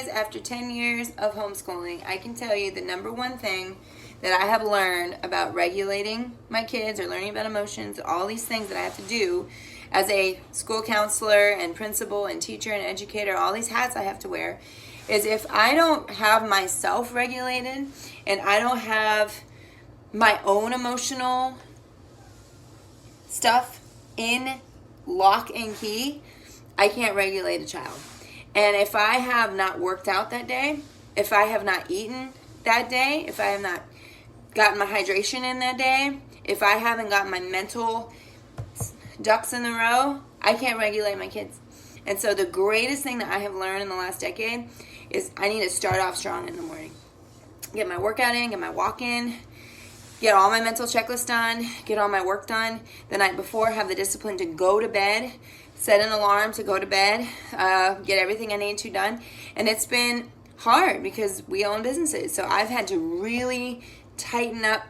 guys, after 10 years of homeschooling, I can tell you the number one thing that I have learned about regulating my kids or learning about emotions, all these things that I have to do as a school counselor and principal and teacher and educator, all these hats I have to wear, is if I don't have myself regulated and I don't have my own emotional stuff in lock and key, I can't regulate a child. And if I have not worked out that day, if I have not eaten that day, if I have not gotten my hydration in that day, if I haven't got my mental ducks in a row, I can't regulate my kids. And so the greatest thing that I have learned in the last decade is I need to start off strong in the morning. Get my workout in, get my walk in, get all my mental checklist done, get all my work done the night before, have the discipline to go to bed, set an alarm to go to bed, get everything I need to done. And it's been hard because we own businesses. So I've had to really tighten up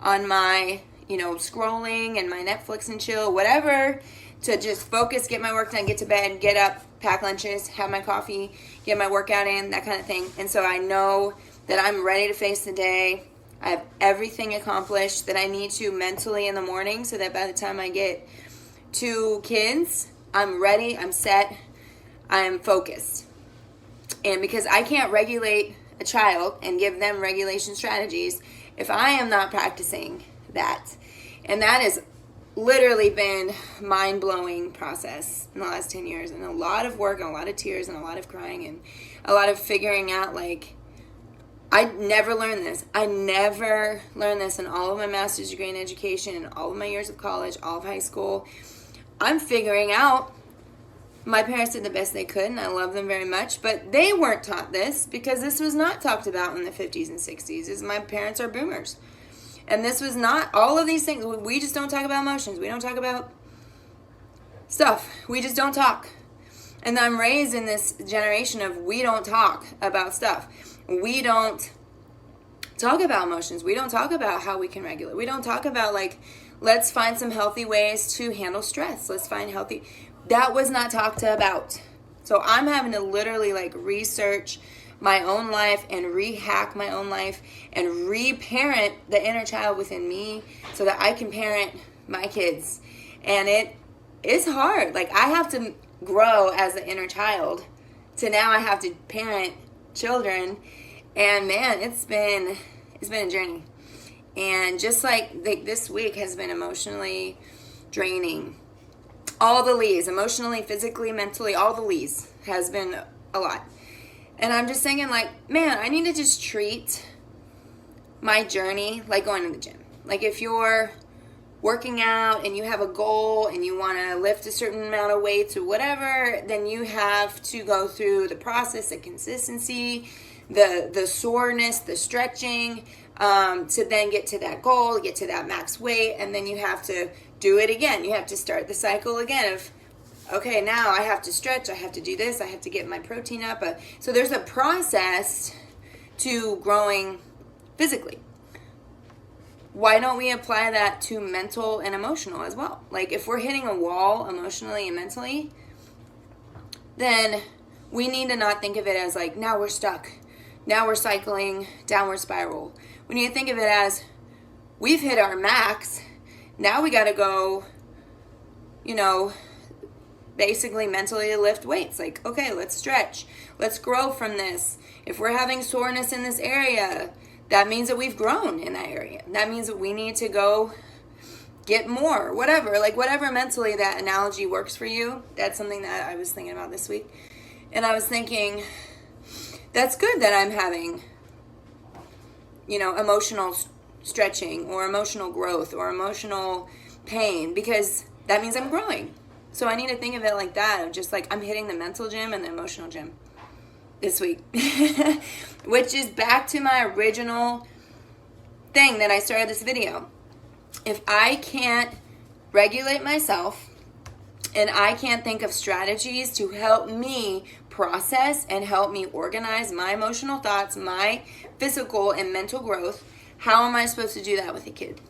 on my, scrolling and my Netflix and chill, whatever, to just focus, get my work done, get to bed, get up, pack lunches, have my coffee, get my workout in, that kind of thing. And so I know that I'm ready to face the day. I have everything accomplished that I need to mentally in the morning so that by the time I get to kids, I'm ready, I'm set, I'm focused. And because I can't regulate a child and give them regulation strategies if I am not practicing that. And that has literally been mind-blowing process in the last 10 years, and a lot of work and a lot of tears and a lot of crying and a lot of figuring out, I never learned this. I never learned this in all of my master's degree in education and all of my years of college, all of high school. I'm figuring out. My parents did the best they could, and I love them very much, but they weren't taught this because this was not talked about in the 50s and 60s, as my parents are boomers. And this was not, all of these things, we just don't talk about emotions. We don't talk about stuff. We just don't talk. And I'm raised in this generation of we don't talk about stuff. We don't talk about emotions. We don't talk about how we can regulate. We don't talk about, let's find some healthy ways to handle stress. Let's find healthy. That was not talked about. So I'm having to literally research my own life and rehack my own life and reparent the inner child within me so that I can parent my kids. And it is hard. I have to grow as an inner child to now I have to parent children. And man, it's been a journey. And just this week has been emotionally draining. All the leads, emotionally, physically, mentally, all the leads has been a lot. And I'm just thinking man, I need to just treat my journey like going to the gym. If you're working out and you have a goal and you want to lift a certain amount of weights or whatever, then you have to go through the process, the consistency, the soreness, the stretching, to then get to that goal, get to that max weight, and then you have to do it again. You have to start the cycle again of, okay, now I have to stretch, I have to do this, I have to get my protein up. So there's a process to growing physically. Why don't we apply that to mental and emotional as well? If we're hitting a wall emotionally and mentally, then we need to not think of it as now we're stuck. Now we're cycling downward spiral. We need to think of it as we've hit our max. Now we got to go, basically mentally lift weights. Okay, let's stretch. Let's grow from this. If we're having soreness in this area, that means that we've grown in that area. That means that we need to go get more, whatever. Whatever mentally that analogy works for you. That's something that I was thinking about this week. And I was thinking, that's good that I'm having, emotional stretching or emotional growth or emotional pain, because that means I'm growing. So I need to think of it like that, of just I'm hitting the mental gym and the emotional gym this week, which is back to my original thing that I started this video. If I can't regulate myself and I can't think of strategies to help me process and help me organize my emotional thoughts, my physical and mental growth, how am I supposed to do that with a kid?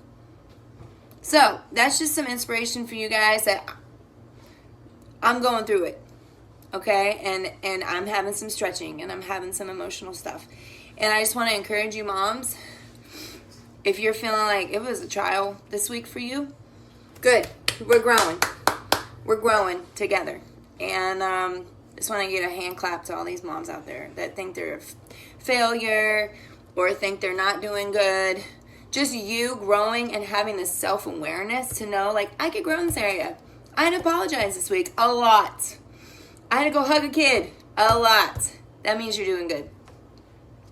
So that's just some inspiration for you guys that I'm going through it. okay? And I'm having some stretching, and I'm having some emotional stuff. And I just want to encourage you moms, if you're feeling like it was a trial this week for you, good. We're growing. We're growing together. And just want to give a hand clap to all these moms out there that think they're a failure or think they're not doing good. Just you growing and having this self-awareness to know, like, I could grow in this area. I had to apologize this week a lot. I had to go hug a kid a lot. That means you're doing good.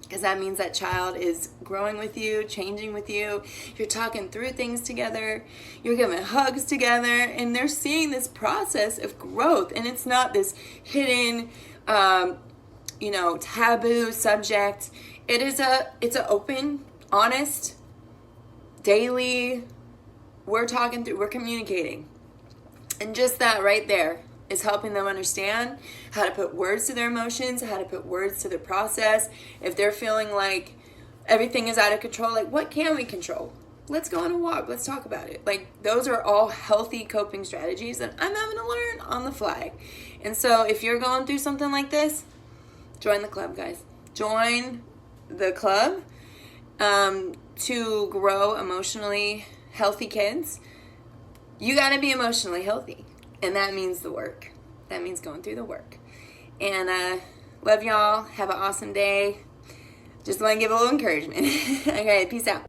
Because that means that child is growing with you, changing with you. You're talking through things together. You're giving hugs together. And they're seeing this process of growth. And it's not this hidden, taboo subject. It's an open, honest, daily, we're talking through, we're communicating. And just that right there is helping them understand how to put words to their emotions, how to put words to their process. If they're feeling like everything is out of control, like, what can we control? Let's go on a walk. Let's talk about it. Like, those are all healthy coping strategies that I'm having to learn on the fly. And so if you're going through something like this, join the club, guys. Join the club to grow emotionally healthy kids. You got to be emotionally healthy. And that means the work. That means going through the work. And love y'all. Have an awesome day. Just want to give a little encouragement. Okay, peace out.